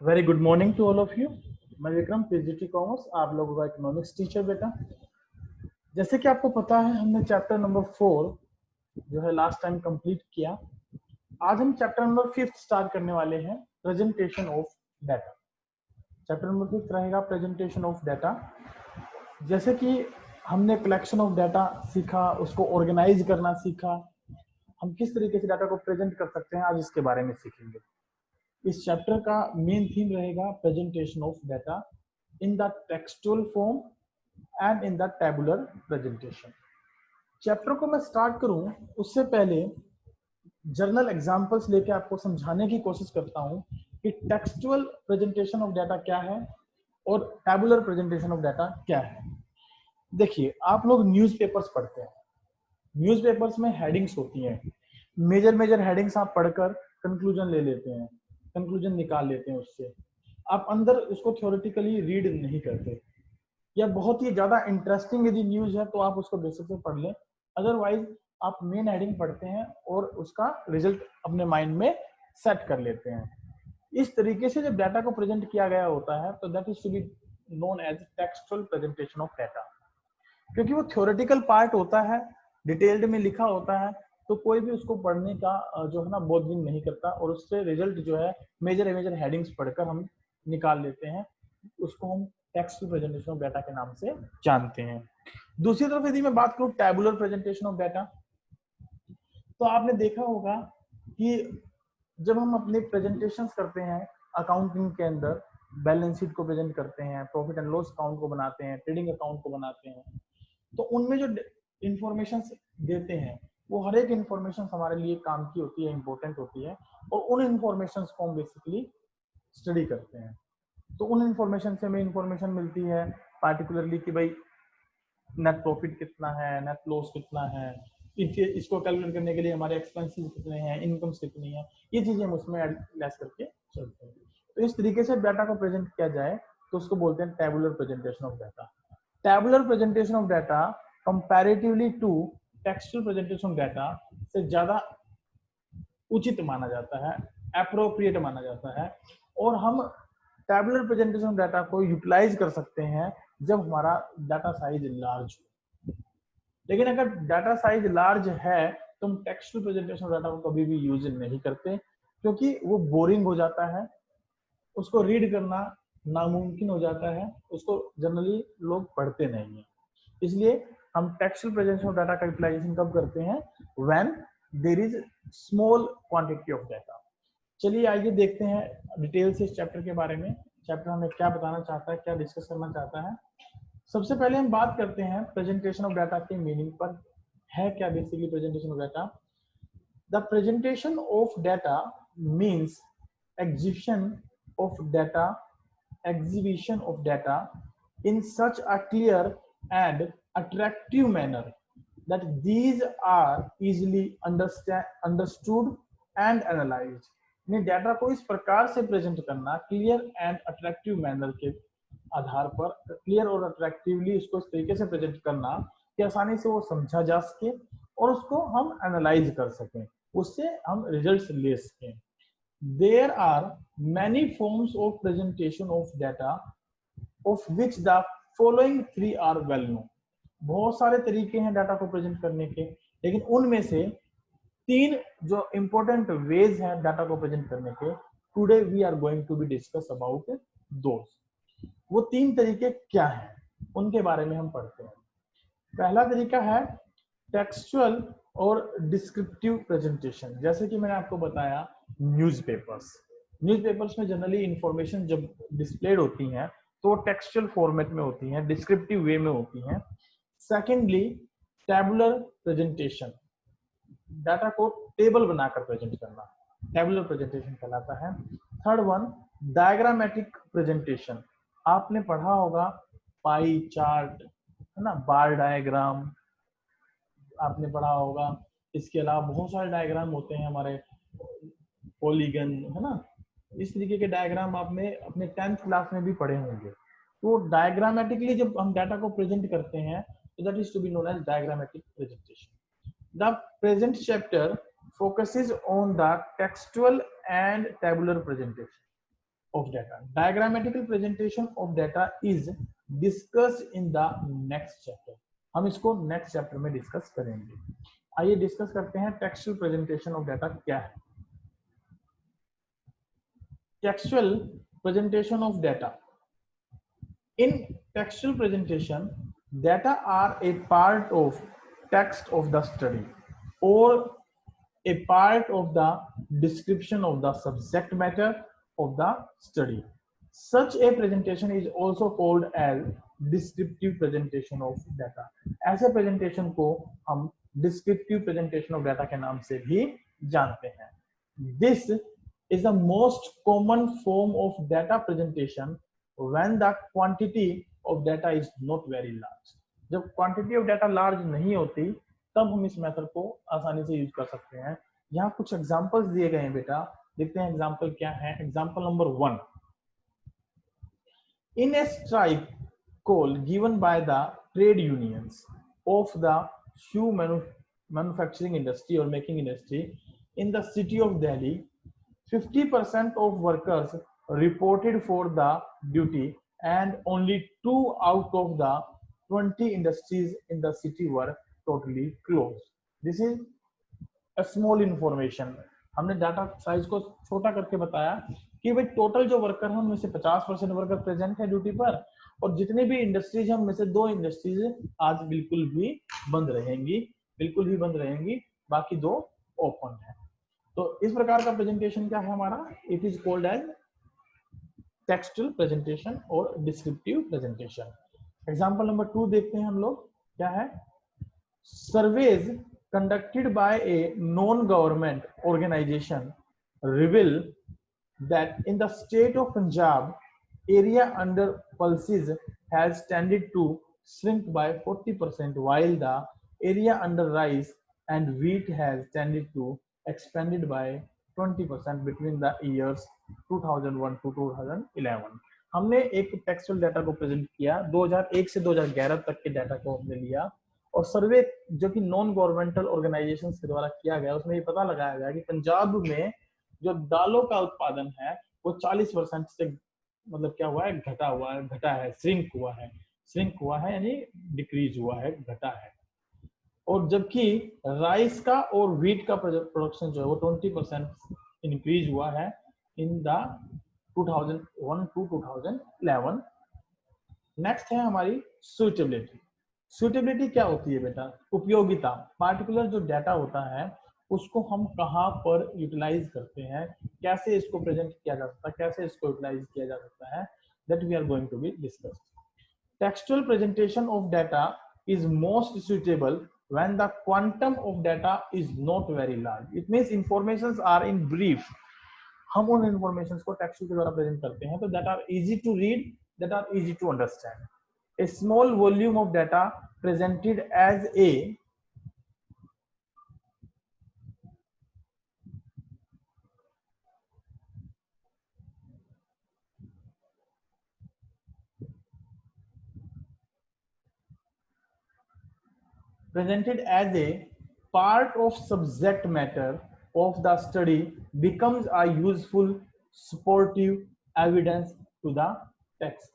Very good morning to all of you. मैं Vikram, PGT commerce, आप लोगों का इकोनॉमिक्स टीचर बेटा। जैसे कि आपको पता है, हमने चैप्टर नंबर 4 जो है लास्ट टाइम कंप्लीट किया। आज हम चैप्टर नंबर 5 स्टार्ट करने वाले हैं, presentation of data. Chapter number 5 रहेगा प्रेजेंटेशन ऑफ डाटा। जैसे कि हमने कलेक्शन ऑफ डाटा सीखा, उसको ऑर्गेनाइज करना सीखा, हम किस तरीके से डाटा को प्रेजेंट कर सकते हैं, आज इसके बारे में सीखेंगे। इस चैप्टर का मेन थीम रहेगा presentation of data in the textual form and in the tabular presentation. Chapter को मैं स्टार्ट करूं उससे पहले जर्नल एग्जांपल्स लेके आपको समझाने की कोशिश करता हूं कि टेक्सचुअल प्रेजेंटेशन ऑफ डाटा क्या है और टेबुलर प्रेजेंटेशन ऑफ डाटा क्या है। देखिए, आप लोग न्यूज़पेपर्स पढ़ते हैं, न्यूज़पेपर्स में हेडिंग्स होती हैं, मेजर मेजर हेडिंग्स आप पढ़कर कंक्लूजन ले लेते हैं, कंक्लूजन निकाल लेते हैं, उससे आप अंदर उसको थ्योरेटिकली रीड नहीं करते। या बहुत ही ज्यादा इंटरेस्टिंग यदि न्यूज है तो आप उसको बेसिक से पढ़ लें, अदरवाइज आप मेन हेडिंग पढ़ते हैं और उसका रिजल्ट अपने माइंड में सेट कर लेते हैं। इस तरीके से जब डाटा को प्रेजेंट किया गया होता है तो that is to be known as textual presentation of data. क्योंकि वो थ्योरेटिकल पार्ट होता है, डिटेल्ड में लिखा होता है, तो कोई भी उसको पढ़ने का जो है ना बोधिंग नहीं करता, और उससे रिजल्ट जो है मेजर मेजर हेडिंग्स पढ़कर हम निकाल लेते हैं। उसको हम टेक्स्ट प्रेजेंटेशन ऑफ डाटा के नाम से जानते हैं। दूसरी तरफ यदि मैं बात करूं टेबुलर प्रेजेंटेशन ऑफ डाटा, तो आपने देखा होगा कि जब हम अपने प्रेजेंटेशंस करते हैं अकाउंटिंग के अंदर, बैलेंस शीट को प्रेजेंट करते हैं, प्रॉफिट एंड लॉस अकाउंट को बनाते हैं, ट्रेडिंग अकाउंट को बनाते हैं, तो उनमें जो इंफॉर्मेशन देते हैं वो हर एक इंफॉर्मेशन हमारे लिए काम की होती है, इंपॉर्टेंट होती है, और उन इंफॉर्मेशन को हम बेसिकली स्टडी करते हैं। तो उन इंफॉर्मेशन से हमें इंफॉर्मेशन मिलती है पार्टिकुलरली कि भाई नेट प्रॉफिट कितना है, नेट लॉस कितना है, इसको कैलकुलेट करने के लिए हमारे एक्सपेंसेस कितने हैं, इनकम्स कितनी है, ये चीजें हम उसमें लेस करके चलते हैं। तो इस तरीके से डाटा को प्रेजेंट किया जाए तो उसको बोलते हैं tabular presentation of data. Tabular presentation of data comparatively to textual presentation of data से ज्यादा उचित माना जाता है, अप्रोप्रिएट माना जाता है, और हम टेबुलर प्रेजेंटेशन डाटा को यूटिलाइज कर सकते हैं जब हमारा डाटा साइज लार्ज हो। लेकिन अगर डाटा साइज लार्ज है तो हम टेक्सचुअल प्रेजेंटेशन डाटा को कभी भी यूज नहीं करते, क्योंकि वो बोरिंग हो जाता है, उसको रीड करना नामुमकिन हो जाता है, उसको जनरली लोग पढ़ते नहीं है। इसलिए हम टेक्सचुअल प्रेजेंटेशन ऑफ डाटा का यूटिलाइजेशन कब करते हैं, when there is small quantity of data. चलिए आइए देखते हैं डिटेल से इस चैप्टर के बारे में। चैप्टर हमें क्या बताना चाहता है, क्या डिस्कस करना चाहता है। सबसे पहले हम बात करते हैं प्रेजेंटेशन ऑफ डाटा के मीनिंग पर। है क्या basically presentation of data? The presentation of data means exhibition of data exhibition of data in such a clear and attractive manner that these are easily understood and analyzed। यानी data को इस प्रकार से present करना clear and attractive manner के आधार पर, clear और attractively उसको इस तरीके से प्रेजेंट करना कि आसानी से वो समझा जा सके और उसको हम एनालाइज कर सकें, उससे हम रिजल्ट्स ले सकें। There are many forms of presentation of data of which the following three are well known। बहुत सारे तरीके हैं डाटा को प्रेजेंट करने के, लेकिन उनमें से तीन जो इंपॉर्टेंट वेज हैं डाटा को प्रेजेंट करने के, today we are going to be discuss about those. वो तीन तरीके क्या हैं उनके बारे में हम पढ़ते हैं। पहला तरीका है टेक्सचुअल और डिस्क्रिप्टिव प्रेजेंटेशन। जैसे कि मैंने आपको बताया, न्यूज़पेपर्स न्यूज़पेपर्स में जनरली इंफॉर्मेशन जब डिस्प्लेड होती हैं तो टेक्सचुअल फॉर्मेट में होती हैं, डिस्क्रिप्टिव वे में होती हैं। सेकेंडली टेबुलर प्रेजेंटेशन, डाटा को टेबल बनाकर प्रेजेंट करना, टेबुलर प्रेजेंटेशन कहलाता है। Third one diagrammatic presentation. आपने पढ़ा होगा पाई चार्ट, है ना, बार डायग्राम आपने पढ़ा होगा। इसके अलावा बहुत सारे डायग्राम होते हैं हमारे, पॉलीगन, है ना, इस तरीके के डायग्राम आपने अपने 10th क्लास में भी पढ़े होंगे। तो डायग्रामेटिकली जब हम डाटा को प्रेजेंट करते हैं तो that is to be known as diagrammatic presentation. The present chapter focuses on the textual and tabular presentation of data. Diagrammatical presentation of data is discussed in the next chapter. हम इसको next chapter में discuss करेंगे. आइए discuss करते हैं textual presentation of data क्या है. Textual presentation of data. In textual presentation, data are a part of text of the study or a part of the description of the subject matter of the study. Such a presentation is also called as descriptive presentation of data. ऐसे presentation को हम descriptive presentation of data के नाम से भी जानते हैं. This is the most common form of data presentation when the quantity of data is not very large. जब quantity of data large नहीं होती तब हम इस मेथड को आसानी से यूज कर सकते हैं. यहाँ कुछ एग्जांपल्स दिए गए हैं बेटा, देखते हैं एग्जांपल क्या है. Example number 1. In a strike call given by the trade unions of the shoe manufacturing industry or making industry in the city of Delhi, 50% of workers reported for the duty and only 2 out of the 20 industries in the city were totally closed. This is a small information. हमने data size को छोटा करके बताया कि भाई total जो worker है उनमें से 50% वर्कर प्रेजेंट है ड्यूटी पर और जितने भी इंडस्ट्रीज हैं उनमें से 2 इंडस्ट्रीज आज बिल्कुल भी बंद रहेंगी, बाकी 2 ओपन है. तो इस प्रकार का प्रेजेंटेशन क्या है हमारा, it is called as textual presentation और डिस्क्रिप्टिव प्रेजेंटेशन. एग्जांपल नंबर 2 देखते हैं हम लोग, क्या है. Surveys conducted by a non-government organization reveal that in the state of Punjab, area under pulses has tended to shrink by 40%, while the area under rice and wheat has tended to expanded by 20% between the years 2001 to 2011. हमने एक textual data को present किया, 2001 से 2011 तक के data को हमने लिया और सर्वे जो कि नॉन गवर्नमेंटल ऑर्गेनाइजेशन के द्वारा किया गया, उसमें ये पता लगाया गया कि पंजाब में जो दालों का उत्पादन है वो 40% से मतलब क्या हुआ है, घटा है, श्रिंक हुआ है यानी डिक्रीज हुआ है, घटा है. और जबकि राइस का और व्हीट का प्रोडक्शन जो है वो 20% इंक्रीज हुआ है इन द 2001 to 2011. नेक्स्ट है हमारी सुटेबिलिटी. सुटेबिलिटी क्या होती है बेटा, उपयोगिता. पार्टिकुलर जो डाटा होता है उसको हम कहाँ पर यूटिलाइज करते हैं, कैसे इसको प्रेजेंट किया जा सकता है, कैसे इसको यूटिलाइज किया जा सकता है, that we are going to be discussed. Textual presentation of data is most suitable when the quantum of data is not very large. It means informations are in brief. हम उन इंफॉर्मेशंस को textual के द्वारा present करते हैं तो that are easy to read, that are easy to understand. A small volume of data presented as a part of subject matter of the study becomes a useful supportive evidence to the text.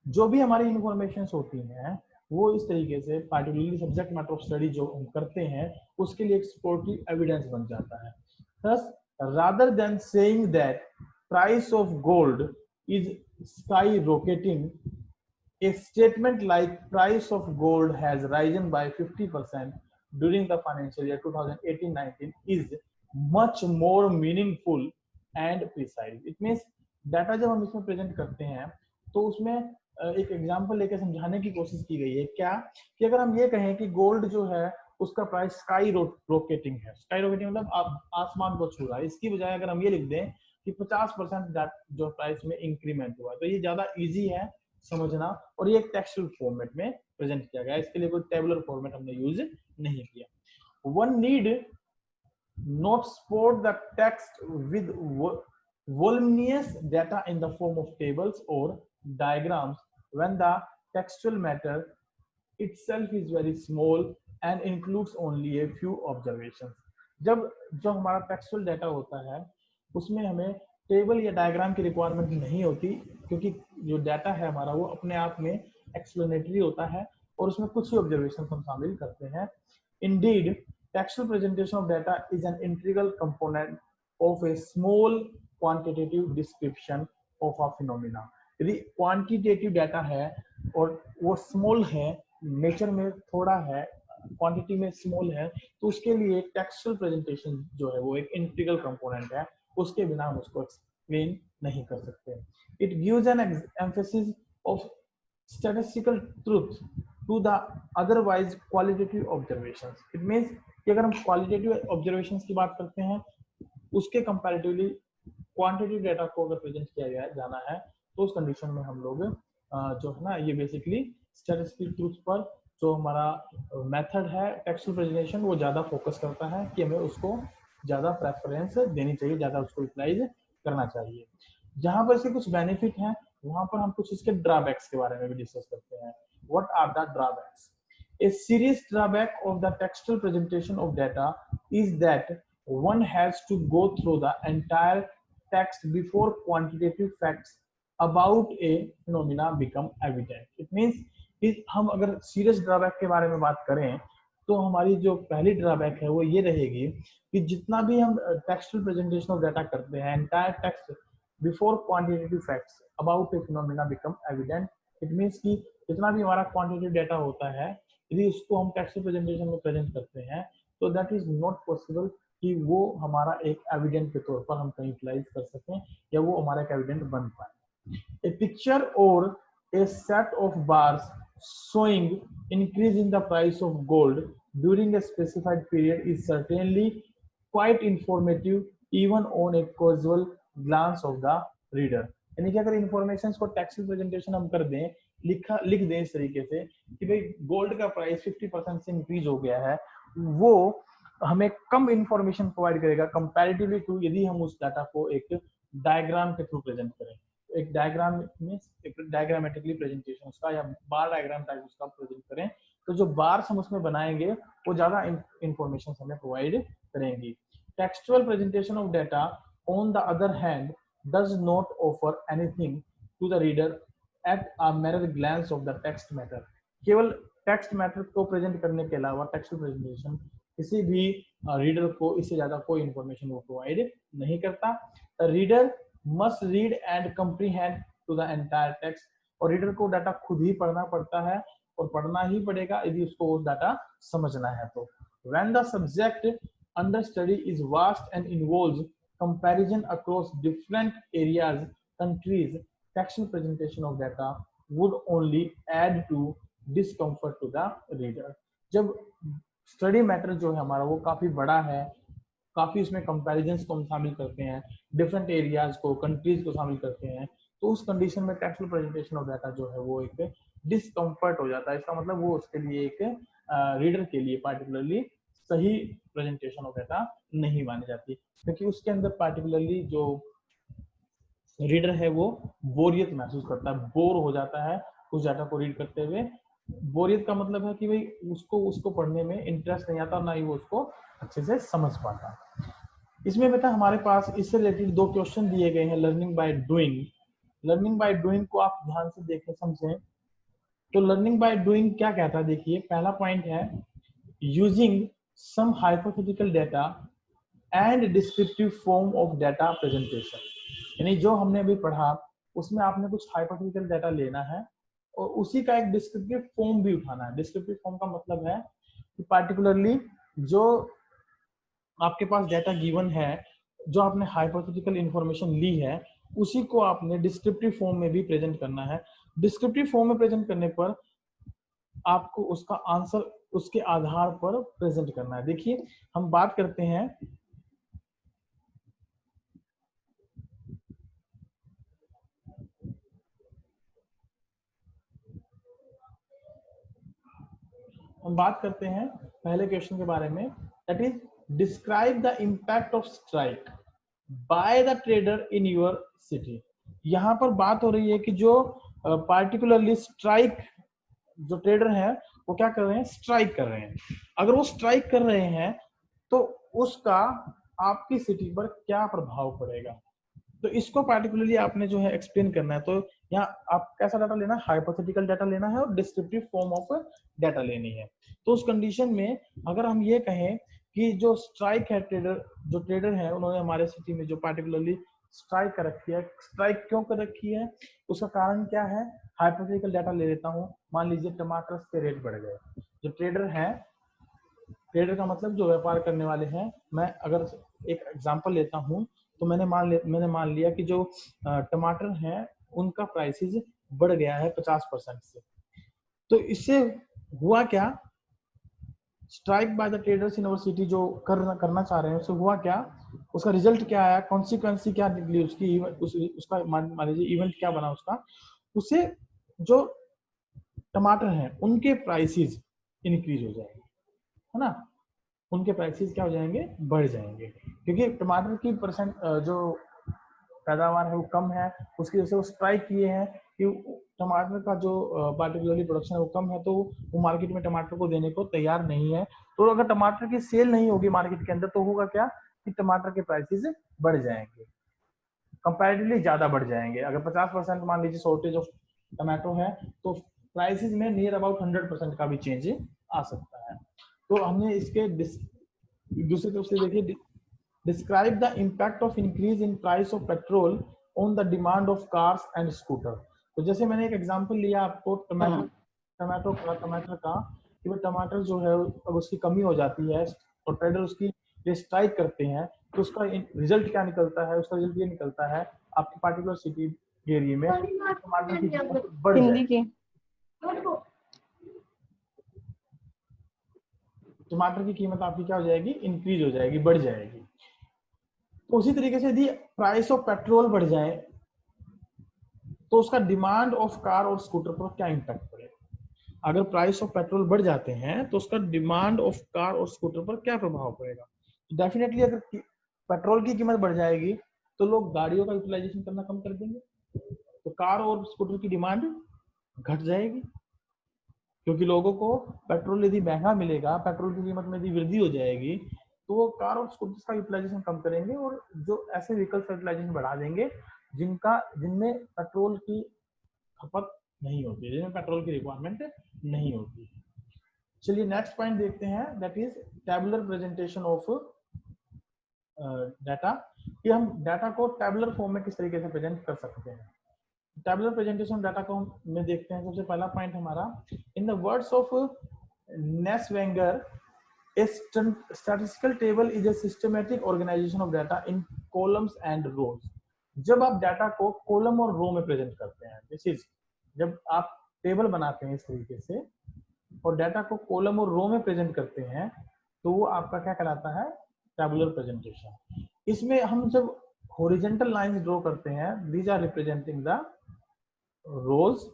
जो भी हमारी informations होती हैं वो इस तरीके से particularly subject matter of study जो हम करते हैं उसके लिए एक सपोर्टिव एविडेंस बन जाता है. Thus, rather than saying that price of gold is skyrocketing, a statement like price of gold has risen by 50% during the financial year 2018-19 is much more meaningful and precise. It means data जब हम इसमें present करते हैं तो उसमें एक example लेकर समझाने की कोशिश की गई है. क्या कि अगर हम ये कहें कि गोल्ड जो है उसका प्राइस स्काई रॉकेटिंग है, स्काई रॉकेटिंग मतलब आसमान को छू रहा है, इसकी बजाय अगर हम ये लिख दें कि 50% जो प्राइस में इंक्रीमेंट हुआ, तो ये ज्यादा इजी है समझना और ये एक टेक्सचुअल फॉर्मेट में प्रेजेंट किया गया. इसके लिए कोई टेबुलर फॉर्मेट हमने यूज नहीं किया. One need not support the text with voluminous data in the form of tables or diagrams when the textual matter itself is very small and includes only a few observations. जब जो हमारा textual data होता है उसमें हमें table या diagram की requirement नहीं होती, क्योंकि जो डाटा है हमारा वो अपने आप में एक्सप्लेनेटरी होता है और उसमें कुछ ही ऑब्जर्वेशन हम शामिल करते हैं। Indeed textual presentation of data is an integral component of A small quantitative description of a phenomena. यदि क्वांटिटेटिव डाटा है और वो स्मॉल है, नेचर में थोड़ा है, क्वांटिटी में स्मॉल है, तो उसके लिए टेक्सचुअल प्रेजेंटेशन जो है वो एक इंटीग्रल कंपोनेंट है, उसके बिना हम उसको एक्सप्लेन नहीं कर सकते। It gives an emphasis of statistical truth to the otherwise qualitative observations. It means कि अगर हम क्वालिटेटिव ऑब्जर्वेशंस की बात करते हैं, उसके कंपैरेटिवली क्वांटिटेटिव डाटा को अगर प्रेजेंट किया गया जाना है, तो उस कंडीशन में हम लोग जो है ना, ये बेसिकली स्टैटिस्टिकल ट्रूथ पर जो हमारा मेथड है टेक्सचुअल प्रेजेंटेशन, वो ज्यादा फोकस करता है कि हमें उसको ज्यादा प्रेफरेंस देनी चाहिए, ज्यादा उसको यूटिलाइज करना चाहिए। जहां पर इसके कुछ बेनिफिट हैं, वहां पर हम कुछ इसके ड्रॉबैक्स के बारे में भी डिस्कस करते हैं। What are the drawbacks? A serious drawback of the textual presentation of data is that one has to go through the entire text before quantitative facts about a phenomena become evident. It means कि हम अगर serious drawback के बारे में बात करें, तो हमारी जो पहली ड्रॉबैक है वो ये रहेगी कि जितना भी हम टेक्सुअल प्रेजेंटेशन ऑफ डाटा करते हैं, entire text before quantitative facts about A phenomena become evident. It means कि जितना भी हमारा क्वांटिटेटिव डाटा होता है, यदि उसको हम टेक्सुअल प्रेजेंटेशन में प्रेजेंट करते हैं, तो दैट इज नॉट पॉसिबल कि वो हमारा एक एविडेंट के तौर पर हम कहीं यूटिलाइज कर सकें या वो हमारा एक एविडेंट बन पाए। ए पिक्चर और a set of bars showing increase in the price of gold during a specified period is certainly quite informative even on a casual glance of the reader। यानी कि अगर इंफॉर्मेशन को टेक्सुअल प्रेजेंटेशन हम कर दें, लिख दें इस तरीके से कि भाई गोल्ड का प्राइस 50% से इंक्रीज हो गया है, वो हमें कम इंफॉर्मेशन प्रोवाइड करेगा कंपैरेटिवली टू यदि हम उस डाटा को एक डायग्राम के थ्रू प्रेजेंट करें। एक डायग्राम में डायग्रामेटिकली प्रेजेंटेशन उसका या बार डायग्राम टाइप उसका प्रेजेंट करें, तो जो बार्स हम उसमें बनाएंगे वो ज्यादा इंफॉर्मेशन हमें प्रोवाइड करेंगी। Textual presentation of data on the other hand does not offer anything to the reader at a mere glance of the text matter। केवल टेक्स्ट मैटर को प्रेजेंट करने के अलावा टेक्सचुअल प्रेजेंटेशन किसी भी रीडर को इससे ज्यादा कोई इंफॉर्मेशन वो प्रोवाइड नहीं करता। Reader must read and comprehend to the entire text, और रीडर को डाटा खुद ही पढ़ना पड़ता है और पढ़ना ही पड़ेगा यदि उसको वो डाटा समझना है तो। When the subject under study is vast and involves comparison across different areas, countries, textual presentation of data would only add to discomfort to the reader। जब स्टडी मैटर जो है हमारा वो काफी बड़ा है, काफी उसमें कंपैरिजंस को हम शामिल करते हैं, डिफरेंट एरियाज को, कंट्रीज को शामिल करते हैं, तो उस कंडीशन में टेक्सुअल प्रेजेंटेशन ऑफ डाटा जो है वो एक डिस्कम्फर्ट हो जाता है। इसका मतलब वो उसके लिए एक रीडर के लिए पार्टिकुलरली सही प्रेजेंटेशन ऑफ डाटा नहीं मानी जाती, क्योंकि उसके अंदर पार्टिकुलरली जो रीडर है वो बोरियत महसूस करता है, बोर हो जाता है उस डाटा को रीड करते हुए। बोरियत का मतलब है कि भाई उसको पढ़ने में इंटरेस्ट नहीं आता, ना ही वो उसको अच्छे से समझ पाता। इसमें बेटा हमारे पास इससे रिलेटेड 2 क्वेश्चन दिए गए हैं, learning by doing. Learning by doing को आप ध्यान से देखें, समझें। तो लर्निंग बाय डूइंग क्या कहता है, देखिए पहला पॉइंट है using some hypothetical data and descriptive form of data presentation. यानी जो हमने अभी पढ़ा उसमें आपने कुछ हाइपोथेटिकल डाटा लेना है और उसी का एक डिस्क्रिप्टिव फॉर्म भी उठाना है। डिस्क्रिप्टिव फॉर्म का मतलब है कि पार्टिकुलरली जो आपके पास डाटा गिवन है, जो आपने हाइपोथेटिकल इंफॉर्मेशन ली है, उसी को आपने डिस्क्रिप्टिव फॉर्म में भी प्रेजेंट करना है। डिस्क्रिप्टिव फॉर्म में प्रेजेंट करने पर आपको उसका आंसर उसके आधार पर प्रेजेंट करना है। देखिए हम बात करते हैं, पहले क्वेश्चन के बारे में, that is describe the impact of strike by the trader in your city. यहाँ पर बात हो रही है कि जो पार्टिकुलरली स्ट्राइक, जो ट्रेडर है वो क्या कर रहे हैं, स्ट्राइक कर रहे हैं। अगर वो स्ट्राइक कर रहे हैं तो उसका आपकी सिटी पर क्या प्रभाव पड़ेगा। तो इसको पार्टिकुलरली आपने जो है एक्सप्लेन करना है। तो यहाँ आप कैसा डाटा लेना है, हाइपोथेटिकल डाटा लेना है और डिस्क्रिप्टिव फॉर्म ऑफ डाटा लेनी है। तो उस कंडीशन में अगर हम ये कहें कि जो स्ट्राइक है, जो ट्रेडर है उन्होंने हमारे सिटी में जो पार्टिकुलरली स्ट्राइक कर रखी है, स्ट्राइक क्यों कर रखी है, उसका कारण क्या है, हाइपोथेटिकल डाटा ले लेता हूँ। मान लीजिए टमाटर के रेट बढ़ गए, जो ट्रेडर है, ट्रेडर का मतलब जो व्यापार करने वाले हैं, मैं अगर एक एग्जांपल लेता हूं तो मैंने मान लिया कि जो टमाटर हैं उनका प्राइसेस बढ़ गया है 50% से। तो इससे हुआ क्या, strike by the traders in our city जो करना चाह रहे हैं, उससे हुआ क्या, उसका रिजल्ट क्या आया, कॉन्सिक्वेंसी क्या निकली उसकी, उसका मान लीजिए इवेंट क्या बना उसका, उससे जो टमाटर हैं उनके प्राइसेस इंक्रीज हो जाएंगे, है ना, उनके प्राइसेस क्या हो जाएंगे, बढ़ जाएंगे, क्योंकि टमाटर की जो पैदावार है वो कम है, उसकी वजह से वो स्ट्राइक किए हैं कि टमाटर का जो पार्टिकुलरली प्रोडक्शन है वो कम है, तो वो मार्केट में टमाटर को देने को तैयार नहीं है। तो अगर टमाटर की सेल नहीं होगी मार्केट के अंदर तो होगा क्या कि टमाटर के प्राइसेस बढ़ जाएंगे, कंपैरेटिवली ज्यादा बढ़ जाएंगे। अगर 50% मान लीजिए शॉर्टेज ऑफ टमाटो है तो प्राइसेस में नियर अबाउट 100% का भी चेंज आ सकता है। तो हमने इसके दूसरी तरफ से देखिए, describe the impact of increase in price of petrol on the demand of cars and scooter। तो जैसे मैंने एक एग्जांपल लिया आपको टमाटर का कि वो टमाटर जो है अब उसकी कमी हो जाती है और ट्रेडर उसकी स्ट्राइक करते हैं, तो उसका रिजल्ट क्या निकलता है, उसका रिजल्ट ये निकलता है आपकी पार्टिकुलर सिटी एरिया में टमाटर की कीमत बढ़ जाएगी, टमाटर की कीमत आपकी क्या हो जाएगी, इंक्रीज हो जाएगी, बढ़ जाएगी। तो उसी तरीके से यदि प्राइस ऑफ पेट्रोल बढ़ जाए तो उसका डिमांड ऑफ कार और स्कूटर पर क्या इंपैक्ट पड़ेगा। अगर प्राइस ऑफ पेट्रोल बढ़ जाते हैं तो उसका डिमांड ऑफ कार और स्कूटर पर क्या प्रभाव पड़ेगा। डेफिनेटली अगर पेट्रोल की कीमत बढ़ जाएगी तो लोग गाड़ियों का यूटिलाइजेशन करना कम कर देंगे, तो कार और स्कूटर की डिमांड घट जाएगी, क्योंकि लोगों को पेट्रोल यदि महंगा मिलेगा, पेट्रोल की कीमत में यदि वृद्धि हो जाएगी तो वो कार और स्कूटर का यूटिलाइजेशन कम करेंगे और जो ऐसे व्हीकल्स का यूटिलाइजेशन बढ़ा देंगे जिनमें पेट्रोल की खपत नहीं होती, जिनमें पेट्रोल की रिक्वायरमेंट नहीं होती। चलिए नेक्स्ट पॉइंट देखते हैं, that is tabular presentation of data, कि हम डाटा को टैबुलर फॉर्म में किस तरीके से प्रेजेंट कर सकते हैं। टैबुलर प्रेजेंटेशन डाटा को हम देखते हैं। सबसे पहला पॉइंट हमारा, in the words of Neiswanger, a statistical table is a systematic organization of data in columns and rows। जब आप डाटा को कॉलम और रो में प्रेजेंट करते हैं, दिस इज जब आप टेबल बनाते हैं इस तरीके से और डाटा को कॉलम और रो में प्रेजेंट करते हैं तो वो आपका क्या कहलाता है, टैबुलर प्रेजेंटेशन। इसमें हम जब हॉरिजॉन्टल लाइंस ड्रॉ करते हैं, these are representing the rows,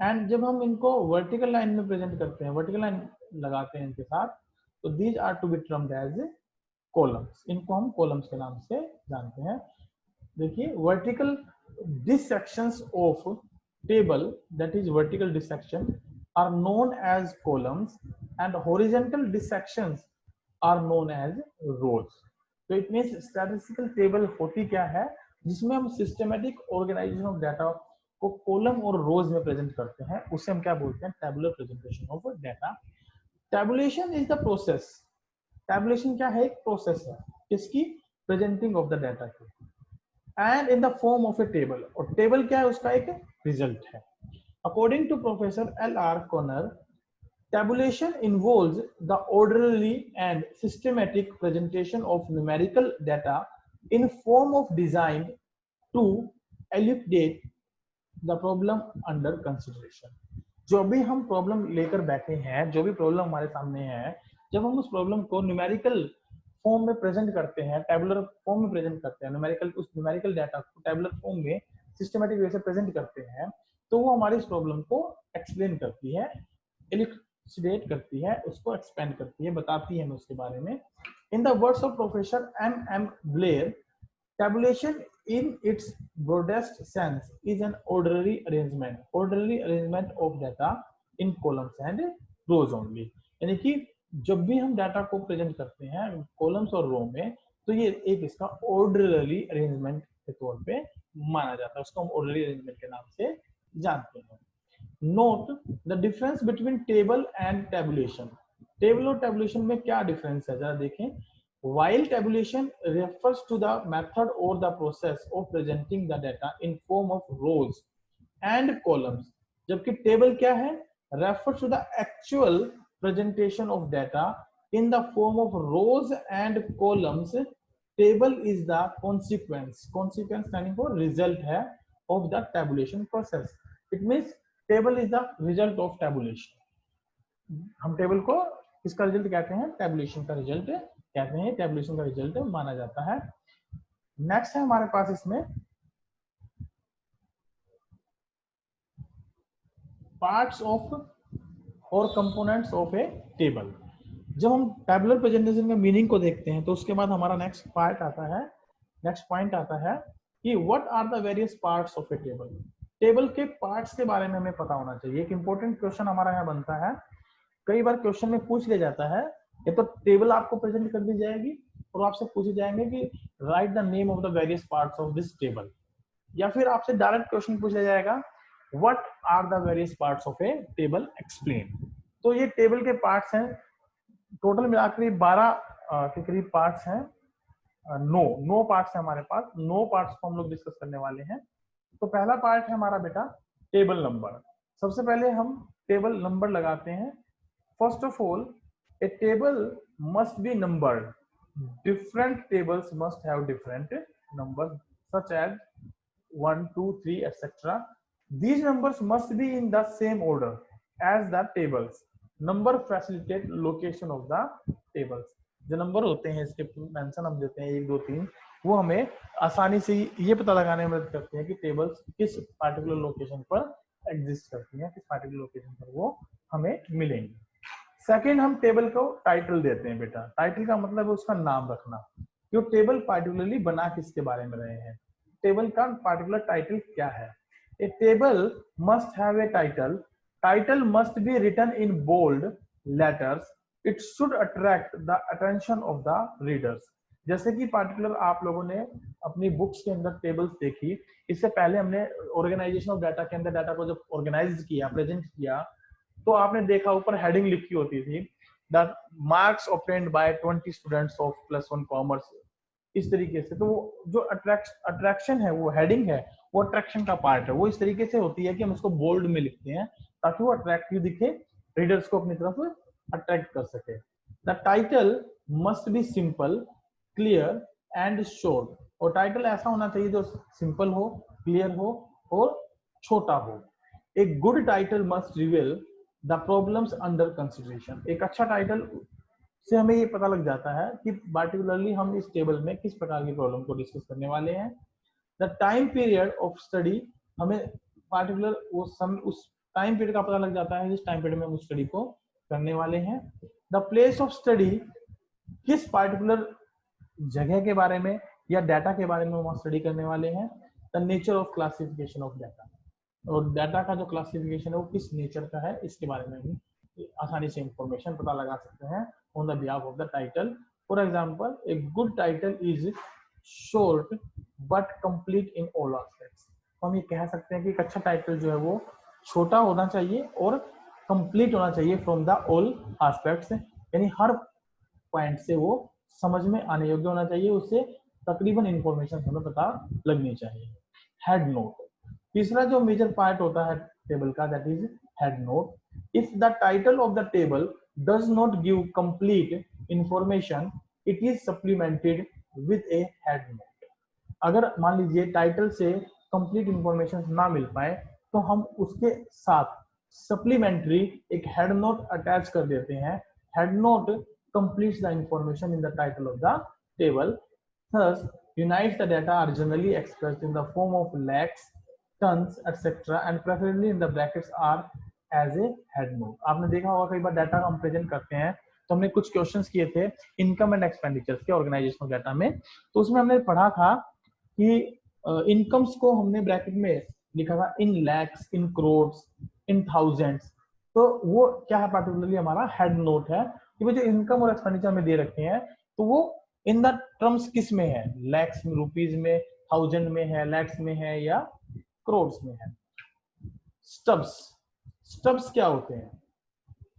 and जब हम इनको वर्टिकल लाइन में प्रेजेंट करते हैं, वर्टिकल लाइन लगाते हैं इनके साथ, तो these are to be termed as columns, इनको हम कॉलम्स के नाम से जानते हैं। देखिए vertical dissections of table, that is vertical dissection, are known as columns and horizontal dissections are known as rows. तो इट मींस स्टैटिस्टिकल टेबल होती क्या है, जिसमें हम सिस्टमैटिक ऑर्गेनाइजेशन ऑफ डाटा को कॉलम और रोज में प्रेजेंट करते हैं, उसे हम क्या बोलते हैं, tabular presentation of data. Tabulation is the process, tabulation क्या है, एक प्रोसेस है किसकी, प्रेजेंटिंग ऑफ द डाटा की, and in the form of a table, और टेबल क्या है, उसका एक रिजल्ट है। According to professor L R. Connor, tabulation involves the orderly and systematic presentation of numerical data in form of design to elucidate the problem under consideration। जो भी हम problem लेकर बैठे हैं, जो भी प्रॉब्लम हमारे सामने है, जब हम उस प्रॉब्लम को न्यूमेरिकल फॉर्म में प्रेजेंट करते हैं, टैबुलर फॉर्म में प्रेजेंट करते हैं, उस न्यूमेरिकल डाटा को टैबुलर फॉर्म में सिस्टमैटिक वे से प्रेजेंट करते हैं, तो वो हमारी इस प्रॉब्लम को एक्सप्लेन करती है, elucidate करती है, उसको एक्सपेंड करती है, बताती है हमें उसके बारे में। इन the words of professor M.M. Blair, tabulation in its broadest sense is an orderly arrangement of data in columns and rows only। यानी कि जब भी हम डाटा को प्रेजेंट करते हैं कॉलम्स और रो में, तो ये एक इसका ऑर्डरली अरेंजमेंट के तौर पे माना जाता है, उसको हम ऑर्डरली अरेंजमेंट के नाम से जानते हैं। Note the difference between table and tabulation. Table और टेबुलेशन में क्या डिफरेंस है जरा देखें। While tabulation refers to the method or the process of presenting the data in form of rows and columns, जबकि टेबल क्या है, refers to the actual presentation of data in the form of rows and columns. Table is the consequence standing for result है of the tabulation process. It means table is the result of tabulation. हम table को किसका result कहते हैं, tabulation का result कहते हैं, tabulation का रिजल्ट माना जाता है। नेक्स्ट है हमारे पास इसमें पार्ट्स ऑफ और कंपोनेंट्स ऑफ ए टेबल। जब हम टेबुलर प्रेजेंटेशन के मीनिंग को देखते हैं तो उसके बाद हमारा नेक्स्ट पॉइंट आता है कि what are the various parts of a table. Table के पार्ट्स के बारे में हमें पता होना चाहिए। एक इंपॉर्टेंट क्वेश्चन हमारा यहाँ बनता है, कई बार क्वेश्चन में पूछ लिया जाता है, ये तो टेबल आपको प्रेजेंट कर दी जाएगी और आपसे पूछे जाएंगे कि write the name of the various parts of this table, या फिर आपसे डायरेक्ट क्वेश्चन पूछ लिया जाएगा what are the various parts of a table explain. तो ये टेबल के पार्ट्स हैं, टोटल मिलाकर 12 के करीब पार्ट्स हैं। 9 पार्ट्स हैं हमारे पास। 9 पार्ट्स को हम लोग डिस्कस करने वाले हैं। तो पहला पार्ट है हमारा बेटा टेबल नंबर। सबसे पहले हम टेबल नंबर लगाते हैं। First of all, a table must be numbered. Different tables must have different numbers, such as 1, 2, 3, etc. These numbers must be in the same order as the tables. Number facilitate location of the tables. जो number होते हैं इसके mention हम देते हैं 1, 2, 3, वो हमें आसानी से ये पता लगाने में मदद करते हैं कि टेबल्स किस पार्टिकुलर लोकेशन पर एग्जिस्ट करती हैं, किस पार्टिकुलर लोकेशन पर वो हमें मिलेंगी। सेकेंड, हम टेबल को टाइटल देते हैं बेटा। टाइटल का मतलब है उसका नाम रखना, जो टेबल पार्टिकुलरली बना किसके बारे में रहे हैं, टेबल का पार्टिकुलर टाइटल क्या है। A table must have a title. Title must be written in bold letters. It should attract the attention of the readers. जैसे कि पार्टिकुलर आप लोगों ने अपनी बुक्स के अंदर टेबल्स देखी, इससे पहले हमने ऑर्गेनाइजेशन ऑफ डाटा के अंदर डाटा को जब ऑर्गेनाइज किया, प्रेजेंट किया, तो आपने देखा ऊपर हेडिंग लिखी होती थी, the marks obtained by 20 students of +1 commerce, इस तरीके से। तो वो जो अट्रैक्शन है, वो हेडिंग है, वो अट्रैक्शन का पार्ट है। वो इस तरीके से होती है कि हम उसको बोल्ड में लिखते हैं ताकि वो अट्रैक्टिव दिखे, रीडर्स को अपनी तरफ अट्रैक्ट कर सके। The title must B simple, clear and short. और टाइटल ऐसा होना चाहिए जो सिंपल हो, क्लियर हो और छोटा हो। एक good title must reveal the problems under consideration. एक अच्छा टाइटल से हमें ये पता लग जाता है कि पार्टिकुलरली हम इस टेबल में किस प्रकार की प्रॉब्लम को डिस्कस करने वाले हैं। The time period of study, हमें पार्टिकुलर उस टाइम पीरियड का पता लग जाता है जिस टाइम पीरियड में हम उस स्टडी को करने वाले हैं। द प्लेस ऑफ स्टडी, किस पार्टिकुलर जगह के बारे में या डाटा के बारे में हम स्टडी करने वाले हैं। The nature of classification of data, और डाटा का जो क्लासिफिकेशन है वो किस नेचर का है, इसके बारे में भी आसानी से इंफॉर्मेशन पता लगा सकते हैं on the behalf of the title. For example, a good title is short but complete in all aspects. हम ये कह सकते हैं कि एक अच्छा टाइटल जो है वो छोटा होना चाहिए और कंप्लीट होना चाहिए फ्रॉम द ऑल एस्पेक्ट्स, यानी हर पॉइंट से वो समझ में आने योग्य होना चाहिए, उससे तकरीबन इंफॉर्मेशन हमें पता लगनी चाहिए। हेड नोट, तीसरा जो मेजर पार्ट होता है टेबल का, that is head note. If the title of the table does not give complete information, it is supplemented with A head note. अगर मान लीजिए टाइटल से कंप्लीट इंफॉर्मेशन ना मिल पाए तो हम उसके साथ सप्लीमेंट्री एक हेड नोट अटैच कर देते हैं। Head note completes the information in the title of the table. Thus, unites the data are generally expressed in the form of lakhs, tons, etc. and preferably in the brackets are as a head note. आपने देखा होगा कई बार data हम present करते हैं तो हमने कुछ क्वेश्चंस किए थे इनकम एंड एक्सपेंडिचर्स के ऑर्गेनाइजेशनल डाटा में, तो उसमें हमने पढ़ा था कि इनकम्स को हमने ब्रैकेट में लिखा था इन लैक्स, इन करोड्स, इन थाउजेंड्स। तो वो क्या है, पार्टिकुलरली हमारा हेड नोट है कि वो जो इनकम और एक्सपेंडिचर में दे रखे हैं तो वो इन द टर्म्स किस में है, लैक्स में, रुपीज में, थाउजेंड में है, लैक्स में है या करोड्स में है। स्टब्स, स्टब्स क्या होते हैं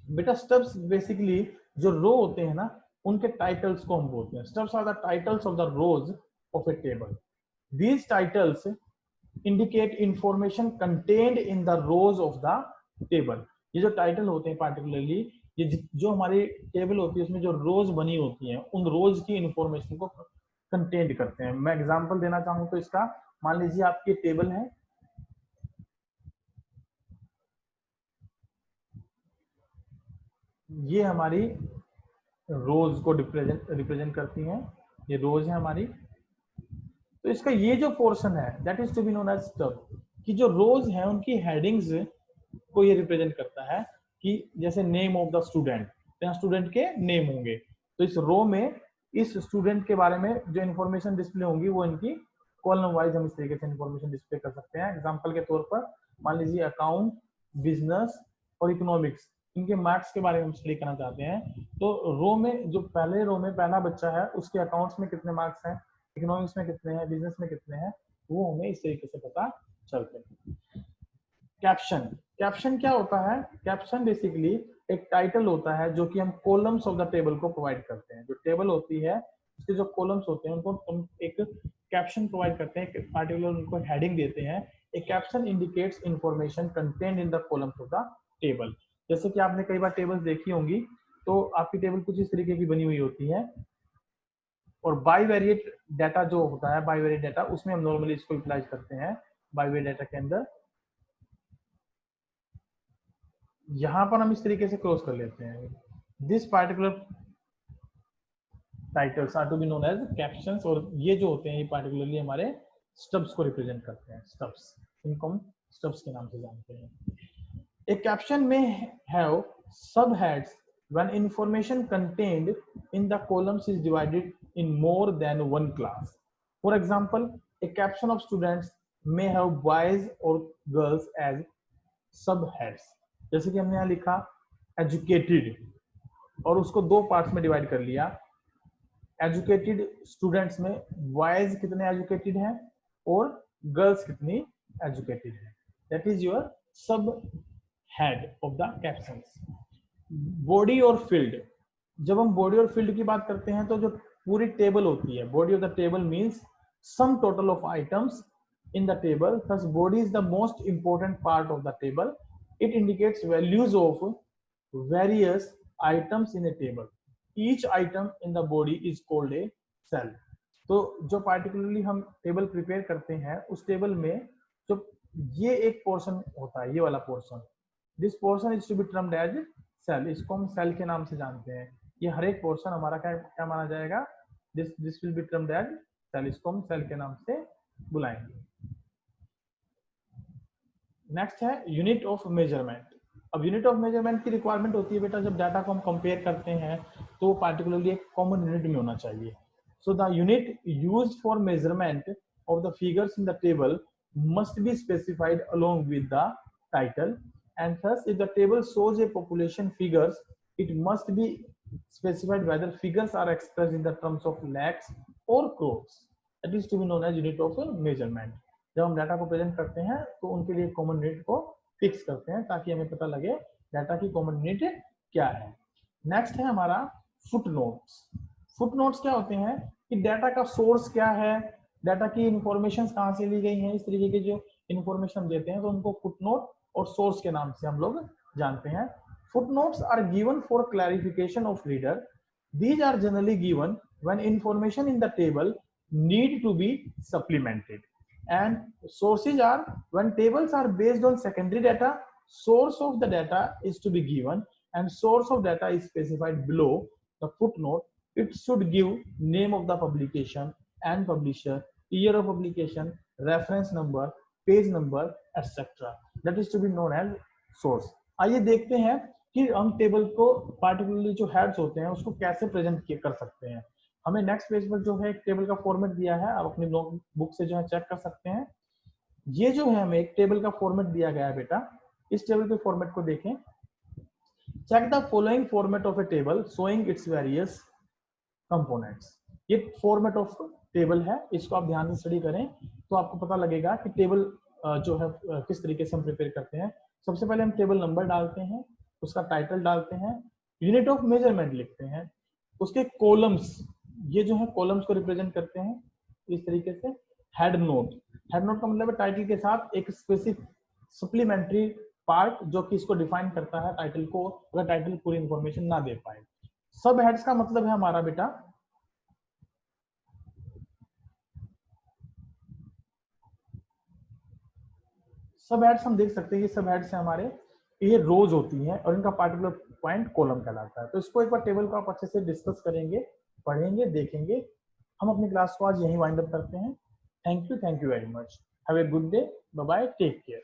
बेटा? स्टब्स बेसिकली जो रो होते हैं ना, उनके टाइटल्स को हम बोलते हैं। Stubs are the titles of the rows of a table. These titles indicate information contained in the rows of the table। ये जो टाइटल होते हैं पार्टिकुलरली, ये जो हमारी टेबल होती है उसमें जो रोज बनी होती हैं, उन रोज की इंफॉर्मेशन को कंटेंट करते हैं। मैं एग्जांपल देना चाहूँ तो इसका, मान लीजिए आपकी टेबल है, ये हमारी रोज को रिप्रेजेंट करती हैं, ये रोज है हमारी। तो इसका ये जो पोर्शन है that is to be known as stub, कि जो रोज है उनकी हेडिंग्स को ये रिप्रेजेंट करता है। कि जैसे नेम ऑफ द स्टूडेंट, तो स्टूडेंट के नेम होंगे, तो इस रो में इस स्टूडेंट के बारे में जो इन्फॉर्मेशन डिस्प्ले होंगी वो इनकी कॉलम वाइज हम इस तरीके से इन्फॉर्मेशन डिस्प्ले कर सकते हैं। एग्जांपल के तौर पर मान लीजिए अकाउंट, बिजनेस और इकोनॉमिक्स, इनके मार्क्स के बारे में हम स्टडी करना चाहते हैं। तो रो में जो पहले रो में पहला बच्चा है उसके अकाउंट्स में कितने मार्क्स हैं, इकोनॉमिक्स में कितने हैं, बिजनेस में कितने हैं, वो हमें इस तरीके से पता चलते हैं। कैप्शन, कैप्शन क्या होता है? कैप्शन बेसिकली एक टाइटल होता है जो कि हम कॉलम्स ऑफ द टेबल को प्रोवाइड करते हैं। जो टेबल होती है उसके जो कॉलम्स होते हैं उनको हम एक कैप्शन प्रोवाइड करते हैं, एक पार्टिकुलर उनको हेडिंग देते हैं। A caption indicates information contained in the columns of the table. जैसे कि आपने कई बार टेबल्स देखी होंगी, तो आपकी टेबल कुछ इस तरीके की बनी हुई होती है, और बाईवेरिएट डाटा जो होता है, बाईवेरिएट डाटा, उसमें हम नॉर्मली इसको यूटिलाइज करते हैं। बाईवेरिएट डाटा के अंदर यहां पर हम इस तरीके से क्रॉस कर लेते हैं। This particular titles are to be known as captions, और ये जो होते हैं ये पार्टिकुलरली हमारे स्टब्स को रिप्रेजेंट करते हैं। स्टब्स, इनको हम स्टब्स के नाम से जानते हैं। ए कैप्शन में हैव सब heads when information contained in the columns is divided in more than one class. For example, a caption of students may have boys or girls as subheads। जैसे कि हमने यहाँ लिखा एजुकेटेड, और उसको दो पार्ट्स में डिवाइड कर लिया। एजुकेटेड स्टूडेंट्स में बॉयज कितने एजुकेटेड हैं और गर्ल्स कितनी एजुकेटेड हैं। दैट इज योर सब head of the captions. Body और फील्ड, जब हम बॉडी और फील्ड की बात करते हैं तो जो पूरी टेबल होती है, body of the table means sum total of items in the table, thus body is the most important part of the table. It indicates values of various items in a table. Each item in the body is called a cell. तो जो particularly हम table prepare करते हैं उस table में जो ये एक पोर्शन होता है, ये वाला portion, this portion is to be termed as cell. इसको हम सेल के नाम से जानते हैं। ये हर एक पोर्शन हमारा क्या माना जाएगा? This will be termed as cell. इसको हम सेल के नाम से बुलाएंगे। नेक्स्ट है यूनिट ऑफ मेजरमेंट। अब यूनिट ऑफ मेजरमेंट की रिक्वायरमेंट होती है बेटा, जब डाटा को हम कंपेयर करते हैं तो पार्टिकुलरली एक कॉमन यूनिट में होना चाहिए। So the unit used for measurement of the figures in the table must be specified along with the title, and thus if the table shows a population figures, it must be specified whether figures are expressed in the terms of lakhs or crores. That is to be known as unit of measurement. जब हम data को present करते हैं तो उनके लिए common unit को fix करते हैं ताकि हमें पता लगे डाटा की कॉमन यूनिट क्या है। नेक्स्ट है हमारा फुटनोट्स। फुटनोट्स क्या होते हैं कि डाटा का सोर्स क्या है, डाटा की इंफॉर्मेशन कहाँ से ली गई है, इस तरीके की जो इंफॉर्मेशन देते हैं तो उनको फुटनोट और सोर्स के नाम से हम लोग जानते हैं। Footnotes are given for clarification of reader. These are generally given when information in the table need to be supplemented, and sources are when tables are based on secondary data, source of the data is to be given and source of data is specified below the footnote. It should give name of the publication and publisher, year of publication, reference number, page number, etc. That is to be known as source. आइए देखते हैं कि हम table को particularly जो heads होते हैं उसको कैसे प्रेजेंट कर सकते हैं। हमें नेक्स्ट पेज पर जो है एक टेबल का फॉर्मेट दिया है, आप अपनी बुक से जो है चेक कर सकते हैं। ये जो है हमें एक टेबल का फॉर्मेट दिया गया है बेटा, इस टेबल के फॉर्मेट को देखें। Check the following format of a table showing its various components. ये फॉर्मेट ऑफ टेबल है, इसको आप ध्यान से स्टडी करें तो आपको पता लगेगा कि टेबल जो है किस तरीके से हम प्रिपेयर करते हैं। सबसे पहले हम टेबल नंबर डालते हैं, उसका टाइटल डालते हैं, यूनिट ऑफ मेजरमेंट लिखते हैं, उसके कॉलम्स, ये जो है कॉलम्स को रिप्रेजेंट करते हैं इस तरीके से। हेड नोट, हेड नोट का मतलब है टाइटल के साथ एक स्पेसिफिक सप्लीमेंट्री पार्ट जो कि इसको डिफाइन करता है टाइटल को, अगर टाइटल पूरी इंफॉर्मेशन ना दे पाए। सब हेड्स का मतलब है हमारा बेटा सब हेड्स, हम देख सकते हैं ये सब हेड्स है हमारे, ये रोज होती हैं और इनका पार्टिकुलर पॉइंट कॉलम कहलाता है। तो इसको एक बार टेबल को आप अच्छे से डिस्कस करेंगे, पढ़ेंगे, देखेंगे। हम अपनी क्लास को आज यहीं वाइंड अप करते हैं। Thank you very much, have a good day, bye bye, take care.